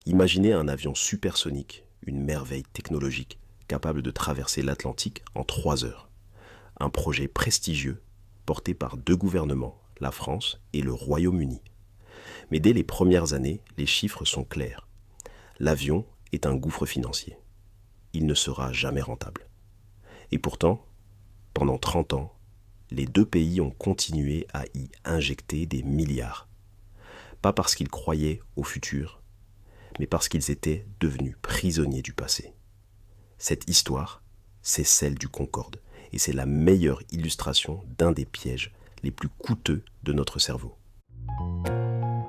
Imaginez un avion supersonique, une merveille technologique, capable de traverser l'Atlantique en 3 heures. Un projet prestigieux, porté par 2 gouvernements, la France et le Royaume-Uni. Mais dès les premières années, les chiffres sont clairs. L'avion est un gouffre financier. Il ne sera jamais rentable. Et pourtant, pendant 30 ans, les 2 pays ont continué à y injecter des milliards. Pas parce qu'ils croyaient au futur, mais parce qu'ils étaient devenus prisonniers du passé. Cette histoire, c'est celle du Concorde, et c'est la meilleure illustration d'un des pièges les plus coûteux de notre cerveau.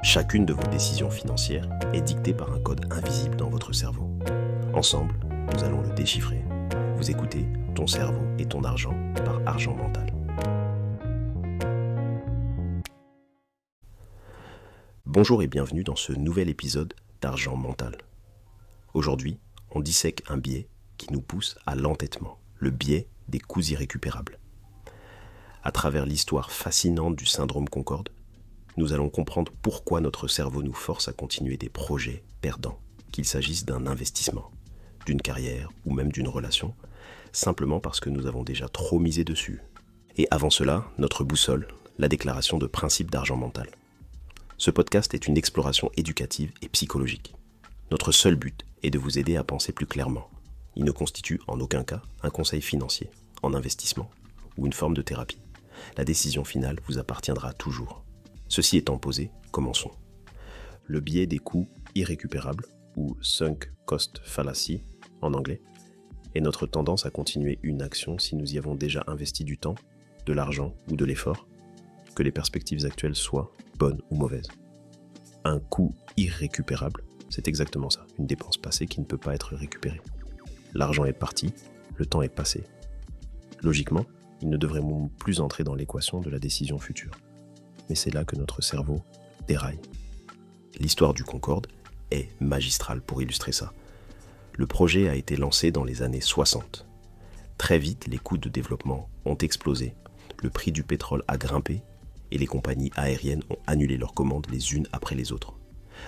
Chacune de vos décisions financières est dictée par un code invisible dans votre cerveau. Ensemble, nous allons le déchiffrer. Vous écoutez Ton cerveau et ton argent par Argent Mental. Bonjour et bienvenue dans ce nouvel épisode d'Argent Mental. Aujourd'hui, on dissèque un biais qui nous pousse à l'entêtement, le biais des coûts irrécupérables. À travers l'histoire fascinante du syndrome Concorde, nous allons comprendre pourquoi notre cerveau nous force à continuer des projets perdants, qu'il s'agisse d'un investissement, d'une carrière ou même d'une relation, simplement parce que nous avons déjà trop misé dessus. Et avant cela, notre boussole, la déclaration de principe d'Argent Mental. Ce podcast est une exploration éducative et psychologique. Notre seul but est de vous aider à penser plus clairement. Il ne constitue en aucun cas un conseil financier, en investissement ou une forme de thérapie. La décision finale vous appartiendra toujours. Ceci étant posé, commençons. Le biais des coûts irrécupérables, ou sunk cost fallacy en anglais, est notre tendance à continuer une action si nous y avons déjà investi du temps, de l'argent ou de l'effort, que les perspectives actuelles soient bonnes ou mauvaises. Un coût irrécupérable, c'est exactement ça, une dépense passée qui ne peut pas être récupérée. L'argent est parti, le temps est passé. Logiquement, il ne devrait plus entrer dans l'équation de la décision future. Mais c'est là que notre cerveau déraille. L'histoire du Concorde est magistrale pour illustrer ça. Le projet a été lancé dans les années 60. Très vite, les coûts de développement ont explosé, le prix du pétrole a grimpé et les compagnies aériennes ont annulé leurs commandes les unes après les autres.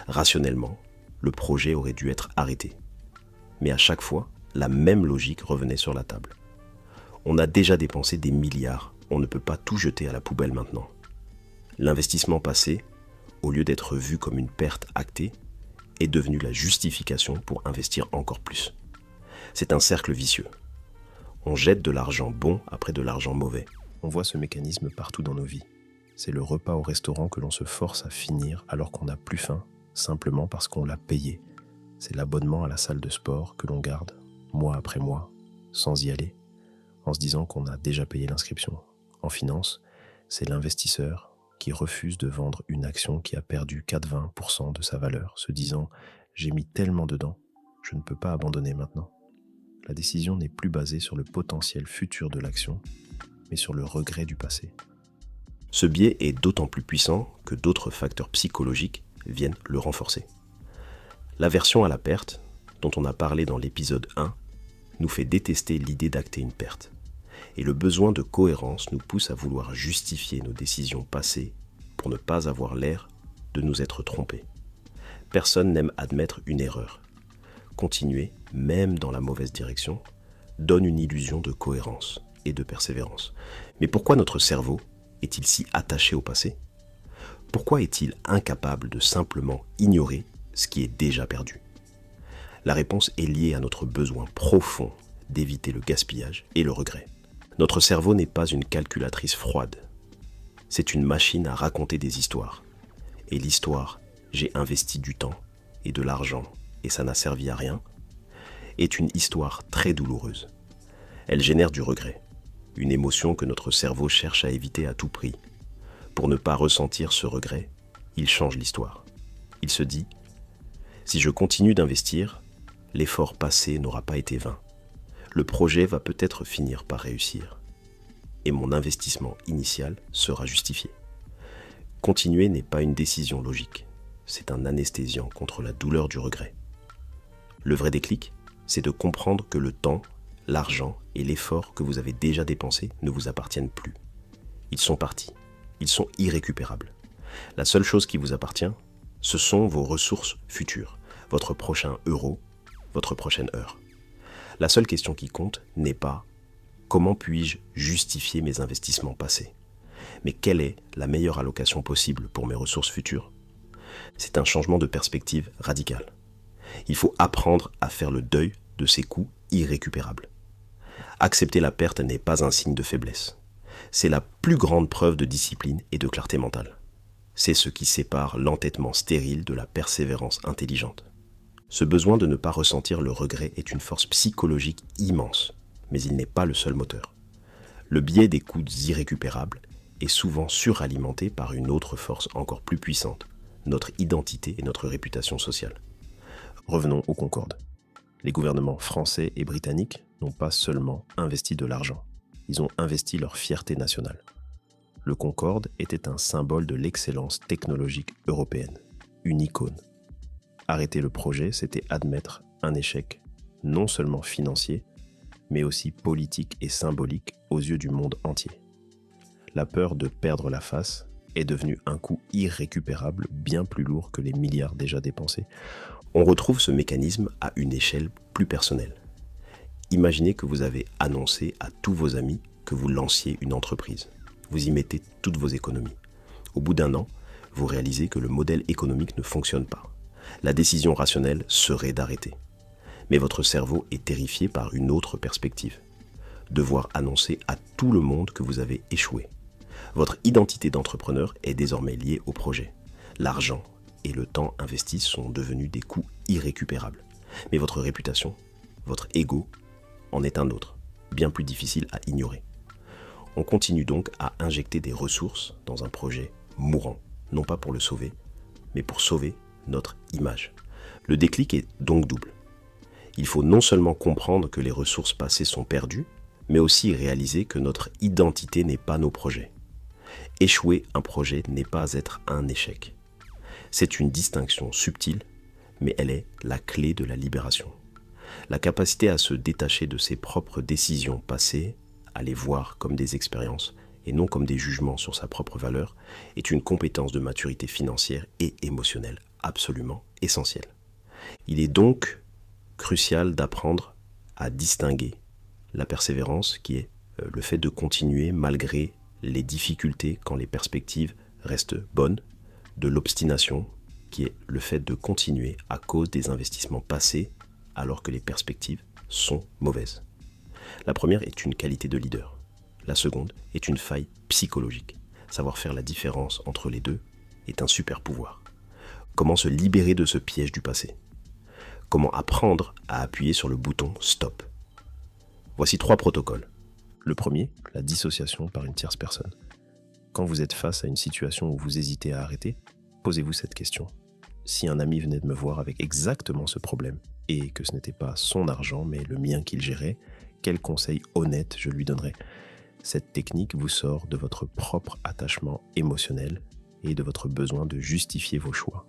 Rationnellement, le projet aurait dû être arrêté. Mais à chaque fois, la même logique revenait sur la table. On a déjà dépensé des milliards, on ne peut pas tout jeter à la poubelle maintenant. L'investissement passé, au lieu d'être vu comme une perte actée, est devenu la justification pour investir encore plus. C'est un cercle vicieux. On jette de l'argent bon après de l'argent mauvais. On voit ce mécanisme partout dans nos vies. C'est le repas au restaurant que l'on se force à finir alors qu'on n'a plus faim, simplement parce qu'on l'a payé. C'est l'abonnement à la salle de sport que l'on garde, mois après mois, sans y aller, en se disant qu'on a déjà payé l'inscription. En finance, c'est l'investisseur qui refuse de vendre une action qui a perdu 80% de sa valeur, se disant « j'ai mis tellement dedans, je ne peux pas abandonner maintenant ». La décision n'est plus basée sur le potentiel futur de l'action, mais sur le regret du passé. Ce biais est d'autant plus puissant que d'autres facteurs psychologiques viennent le renforcer. L'aversion à la perte, dont on a parlé dans l'épisode 1, nous fait détester l'idée d'acter une perte. Et le besoin de cohérence nous pousse à vouloir justifier nos décisions passées pour ne pas avoir l'air de nous être trompés. Personne n'aime admettre une erreur. Continuer, même dans la mauvaise direction, donne une illusion de cohérence et de persévérance. Mais pourquoi notre cerveau est-il si attaché au passé ? Pourquoi est-il incapable de simplement ignorer ce qui est déjà perdu ? La réponse est liée à notre besoin profond d'éviter le gaspillage et le regret. Notre cerveau n'est pas une calculatrice froide. C'est une machine à raconter des histoires. Et l'histoire « j'ai investi du temps et de l'argent et ça n'a servi à rien » est une histoire très douloureuse. Elle génère du regret. Une émotion que notre cerveau cherche à éviter à tout prix. Pour ne pas ressentir ce regret, il change l'histoire. Il se dit « Si je continue d'investir, l'effort passé n'aura pas été vain. Le projet va peut-être finir par réussir. Et mon investissement initial sera justifié. » Continuer n'est pas une décision logique. C'est un anesthésiant contre la douleur du regret. Le vrai déclic, c'est de comprendre que le temps, l'argent et l'effort que vous avez déjà dépensés ne vous appartiennent plus. Ils sont partis. Ils sont irrécupérables. La seule chose qui vous appartient, ce sont vos ressources futures, votre prochain euro, votre prochaine heure. La seule question qui compte n'est pas « Comment puis-je justifier mes investissements passés ?» mais quelle est la meilleure allocation possible pour mes ressources futures? C'est un changement de perspective radical. Il faut apprendre à faire le deuil de ces coûts irrécupérables. Accepter la perte n'est pas un signe de faiblesse. C'est la plus grande preuve de discipline et de clarté mentale. C'est ce qui sépare l'entêtement stérile de la persévérance intelligente. Ce besoin de ne pas ressentir le regret est une force psychologique immense, mais il n'est pas le seul moteur. Le biais des coûts irrécupérables est souvent suralimenté par une autre force encore plus puissante, notre identité et notre réputation sociale. Revenons au Concorde. Les gouvernements français et britanniques n'ont pas seulement investi de l'argent, ils ont investi leur fierté nationale. Le Concorde était un symbole de l'excellence technologique européenne, une icône. Arrêter le projet, c'était admettre un échec, non seulement financier, mais aussi politique et symbolique aux yeux du monde entier. La peur de perdre la face est devenue un coût irrécupérable, bien plus lourd que les milliards déjà dépensés. On retrouve ce mécanisme à une échelle plus personnelle. Imaginez que vous avez annoncé à tous vos amis que vous lanciez une entreprise. Vous y mettez toutes vos économies. Au bout d'un an, vous réalisez que le modèle économique ne fonctionne pas. La décision rationnelle serait d'arrêter. Mais votre cerveau est terrifié par une autre perspective. Devoir annoncer à tout le monde que vous avez échoué. Votre identité d'entrepreneur est désormais liée au projet. L'argent et le temps investis sont devenus des coûts irrécupérables. Mais votre réputation, votre ego, en est un autre, bien plus difficile à ignorer. On continue donc à injecter des ressources dans un projet mourant, non pas pour le sauver, mais pour sauver notre image. Le déclic est donc double. Il faut non seulement comprendre que les ressources passées sont perdues, mais aussi réaliser que notre identité n'est pas nos projets. Échouer un projet n'est pas être un échec. C'est une distinction subtile, mais elle est la clé de la libération. La capacité à se détacher de ses propres décisions passées, à les voir comme des expériences et non comme des jugements sur sa propre valeur, est une compétence de maturité financière et émotionnelle absolument essentielle. Il est donc crucial d'apprendre à distinguer la persévérance, qui est le fait de continuer malgré les difficultés quand les perspectives restent bonnes, de l'obstination, qui est le fait de continuer à cause des investissements passés alors que les perspectives sont mauvaises. La première est une qualité de leader. La seconde est une faille psychologique. Savoir faire la différence entre les deux est un super pouvoir. Comment se libérer de ce piège du passé? Comment apprendre à appuyer sur le bouton stop? Voici 3 protocoles. Le premier, la dissociation par une tierce personne. Quand vous êtes face à une situation où vous hésitez à arrêter, posez-vous cette question. Si un ami venait de me voir avec exactement ce problème, et que ce n'était pas son argent, mais le mien qu'il gérait, quel conseil honnête je lui donnerais? Cette technique vous sort de votre propre attachement émotionnel et de votre besoin de justifier vos choix.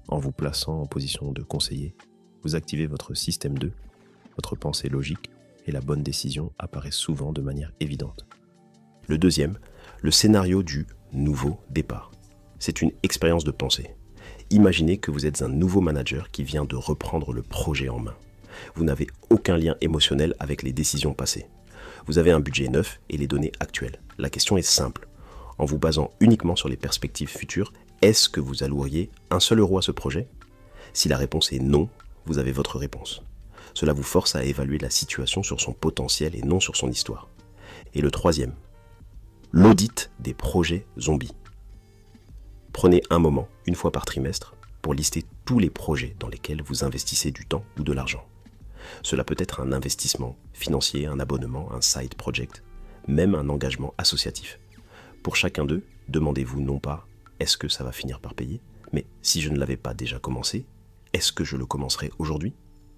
En vous plaçant en position de conseiller, vous activez votre système 2, votre pensée logique, et la bonne décision apparaît souvent de manière évidente. Le deuxième, le scénario du nouveau départ. C'est une expérience de pensée. Imaginez que vous êtes un nouveau manager qui vient de reprendre le projet en main. Vous n'avez aucun lien émotionnel avec les décisions passées. Vous avez un budget neuf et les données actuelles. La question est simple. En vous basant uniquement sur les perspectives futures, est-ce que vous alloueriez un seul euro à ce projet? Si la réponse est non, vous avez votre réponse. Cela vous force à évaluer la situation sur son potentiel et non sur son histoire. Et le troisième, l'audit des projets zombies. Prenez un moment, une fois par trimestre, pour lister tous les projets dans lesquels vous investissez du temps ou de l'argent. Cela peut être un investissement financier, un abonnement, un side project, même un engagement associatif. Pour chacun d'eux, demandez-vous non pas « est-ce que ça va finir par payer ?», mais si je ne l'avais pas déjà commencé, est-ce que je le commencerai aujourd'hui ?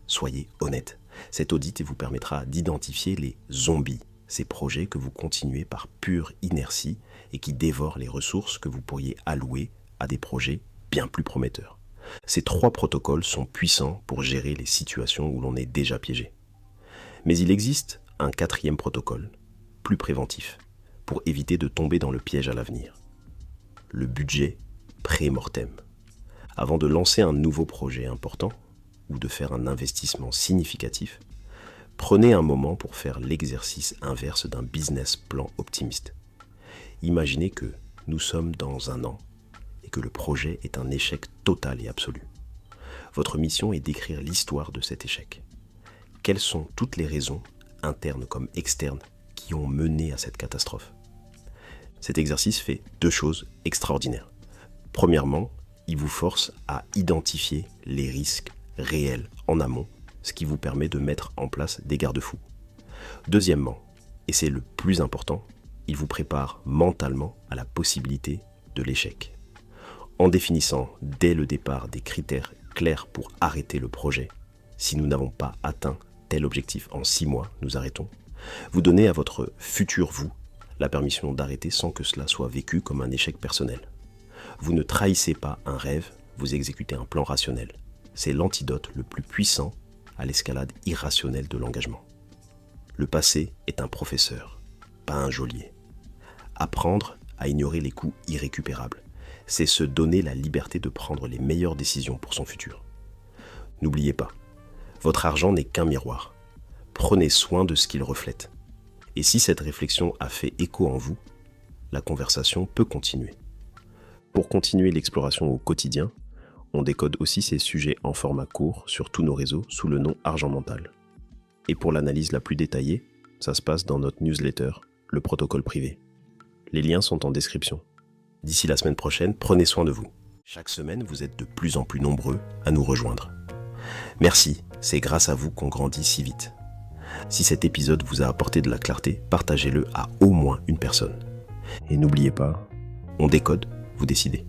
Soyez honnête. Cet audit vous permettra d'identifier les zombies, ces projets que vous continuez par pure inertie et qui dévorent les ressources que vous pourriez allouer à des projets bien plus prometteurs. Ces 3 protocoles sont puissants pour gérer les situations où l'on est déjà piégé. Mais il existe un 4e protocole, plus préventif, pour éviter de tomber dans le piège à l'avenir. Le budget pré-mortem. Avant de lancer un nouveau projet important, ou de faire un investissement significatif, prenez un moment pour faire l'exercice inverse d'un business plan optimiste. Imaginez que nous sommes dans un an et que le projet est un échec total et absolu. Votre mission est d'écrire l'histoire de cet échec. Quelles sont toutes les raisons, internes comme externes, qui ont mené à cette catastrophe? Cet exercice fait 2 choses extraordinaires. Premièrement, il vous force à identifier les risques réels en amont, ce qui vous permet de mettre en place des garde-fous. Deuxièmement, et c'est le plus important, il vous prépare mentalement à la possibilité de l'échec. En définissant dès le départ des critères clairs pour arrêter le projet, si nous n'avons pas atteint tel objectif en 6 mois, nous arrêtons, vous donnez à votre futur vous la permission d'arrêter sans que cela soit vécu comme un échec personnel. Vous ne trahissez pas un rêve, vous exécutez un plan rationnel. C'est l'antidote le plus puissant à l'escalade irrationnelle de l'engagement. Le passé est un professeur, pas un geôlier. Apprendre à ignorer les coups irrécupérables, c'est se donner la liberté de prendre les meilleures décisions pour son futur. N'oubliez pas, votre argent n'est qu'un miroir. Prenez soin de ce qu'il reflète. Et si cette réflexion a fait écho en vous, la conversation peut continuer. Pour continuer l'exploration au quotidien, on décode aussi ces sujets en format court sur tous nos réseaux sous le nom Argent Mental. Et pour l'analyse la plus détaillée, ça se passe dans notre newsletter, le protocole privé. Les liens sont en description. D'ici la semaine prochaine, prenez soin de vous. Chaque semaine, vous êtes de plus en plus nombreux à nous rejoindre. Merci, c'est grâce à vous qu'on grandit si vite. Si cet épisode vous a apporté de la clarté, partagez-le à au moins une personne. Et n'oubliez pas, on décode, vous décidez.